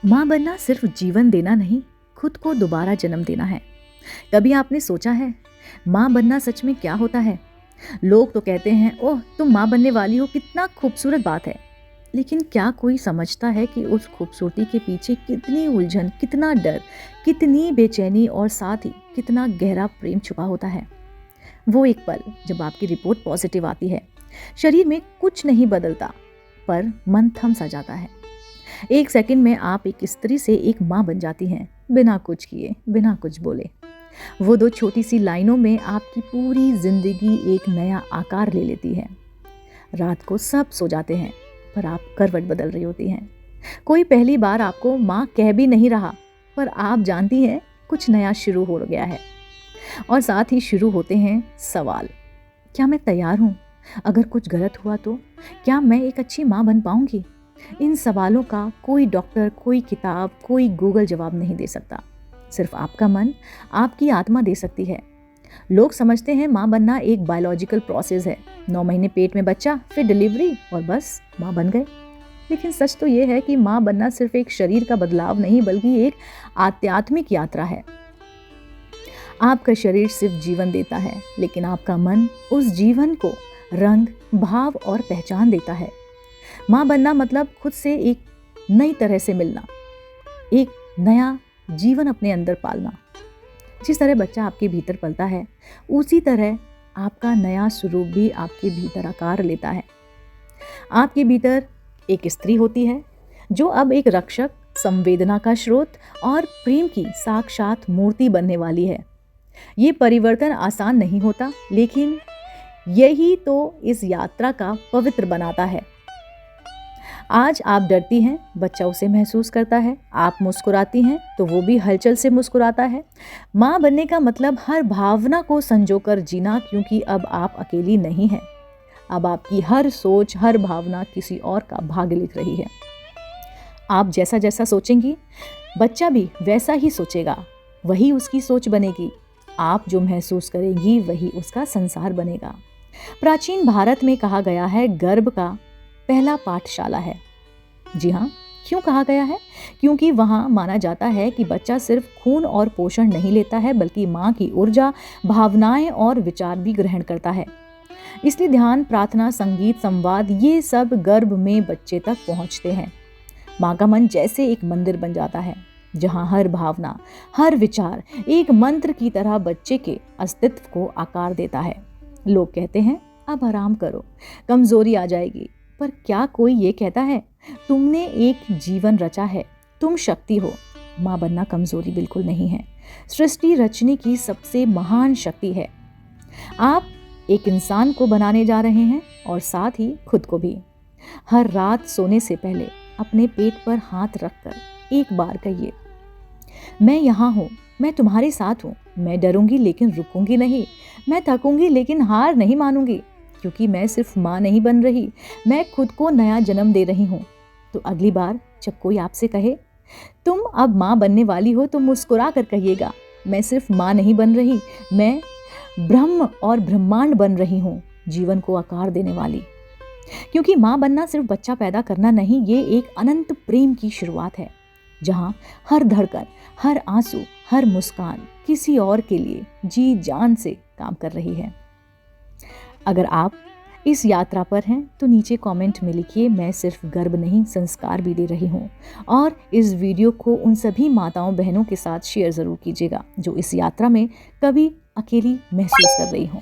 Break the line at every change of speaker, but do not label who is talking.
माँ बनना सिर्फ जीवन देना नहीं, खुद को दोबारा जन्म देना है। कभी आपने सोचा है माँ बनना सच में क्या होता है? लोग तो कहते हैं ओह तुम माँ बनने वाली हो, कितना खूबसूरत बात है। लेकिन क्या कोई समझता है कि उस खूबसूरती के पीछे कितनी उलझन, कितना डर, कितनी बेचैनी और साथ ही कितना गहरा प्रेम छुपा होता है? वो एक पल जब आपकी रिपोर्ट पॉजिटिव आती है, शरीर में कुछ नहीं बदलता पर मन थम सा जाता है। एक सेकंड में आप एक स्त्री से एक माँ बन जाती हैं, बिना कुछ किए, बिना कुछ बोले। वो दो छोटी सी लाइनों में आपकी पूरी जिंदगी एक नया आकार ले लेती है। रात को सब सो जाते हैं पर आप करवट बदल रही होती हैं। कोई पहली बार आपको माँ कह भी नहीं रहा पर आप जानती हैं कुछ नया शुरू हो गया है। और साथ ही शुरू होते हैं सवाल, क्या मैं तैयार हूँ? अगर कुछ गलत हुआ तो क्या मैं एक अच्छी माँ बन पाऊंगी? इन सवालों का कोई डॉक्टर, कोई किताब, कोई गूगल जवाब नहीं दे सकता। सिर्फ आपका मन, आपकी आत्मा दे सकती है। लोग समझते हैं माँ बनना एक बायोलॉजिकल प्रोसेस है, 9 महीने पेट में बच्चा, फिर डिलीवरी और बस माँ बन गए। लेकिन सच तो ये है कि माँ बनना सिर्फ एक शरीर का बदलाव नहीं बल्कि एक आध्यात्मिक यात्रा है। आपका शरीर सिर्फ जीवन देता है, लेकिन आपका मन उस जीवन को रंग, भाव और पहचान देता है। माँ बनना मतलब खुद से एक नई तरह से मिलना, एक नया जीवन अपने अंदर पालना। जिस तरह बच्चा आपके भीतर पलता है, उसी तरह आपका नया स्वरूप भी आपके भीतर आकार लेता है। आपके भीतर एक स्त्री होती है जो अब एक रक्षक, संवेदना का स्रोत और प्रेम की साक्षात मूर्ति बनने वाली है। ये परिवर्तन आसान नहीं होता, लेकिन यही तो इस यात्रा का पवित्र बनाता है। आज आप डरती हैं, बच्चा उसे महसूस करता है। आप मुस्कुराती हैं तो वो भी हलचल से मुस्कुराता है। माँ बनने का मतलब हर भावना को संजोकर जीना, क्योंकि अब आप अकेली नहीं हैं। अब आपकी हर सोच, हर भावना किसी और का भाग्य लिख रही है। आप जैसा जैसा सोचेंगी, बच्चा भी वैसा ही सोचेगा, वही उसकी सोच बनेगी। आप जो महसूस करेंगी वही उसका संसार बनेगा। प्राचीन भारत में कहा गया है गर्भ का पहला पाठशाला है। जी हाँ, क्यों कहा गया है? क्योंकि वहाँ माना जाता है कि बच्चा सिर्फ खून और पोषण नहीं लेता है, बल्कि माँ की ऊर्जा, भावनाएं और विचार भी ग्रहण करता है। इसलिए ध्यान, प्रार्थना, संगीत, संवाद, ये सब गर्भ में बच्चे तक पहुँचते हैं। माँ का मन जैसे एक मंदिर बन जाता है, जहाँ हर भावना, हर विचार एक मंत्र की तरह बच्चे के अस्तित्व को आकार देता है। लोग कहते हैं अब आराम करो, कमजोरी आ जाएगी, पर क्या कोई ये कहता है तुमने एक जीवन रचा है, तुम शक्ति हो? माँ बनना कमजोरी बिल्कुल नहीं है, सृष्टि रचने की सबसे महान शक्ति है। आप एक इंसान को बनाने जा रहे हैं और साथ ही खुद को भी। हर रात सोने से पहले अपने पेट पर हाथ रखकर एक बार कहिए, मैं यहाँ हूँ, मैं तुम्हारे साथ हूँ। मैं डरूंगी लेकिन रुकूंगी नहीं, मैं थकूंगी लेकिन हार नहीं मानूंगी, क्योंकि मैं सिर्फ माँ नहीं बन रही, मैं खुद को नया जन्म दे रही हूँ। तो अगली बार जब कोई आपसे कहे तुम अब माँ बनने वाली हो, तो मुस्कुरा कर कहिएगा, मैं सिर्फ माँ नहीं बन रही, मैं ब्रह्म और ब्रह्मांड बन रही हूँ, जीवन को आकार देने वाली। क्योंकि माँ बनना सिर्फ बच्चा पैदा करना नहीं, ये एक अनंत प्रेम की शुरुआत है, जहाँ हर धड़कन, हर आंसू, हर मुस्कान किसी और के लिए जी जान से काम कर रही है। अगर आप इस यात्रा पर हैं तो नीचे कमेंट में लिखिए, मैं सिर्फ गर्भ नहीं, संस्कार भी दे रही हूँ। और इस वीडियो को उन सभी माताओं बहनों के साथ शेयर ज़रूर कीजिएगा जो इस यात्रा में कभी अकेली महसूस कर रही हों।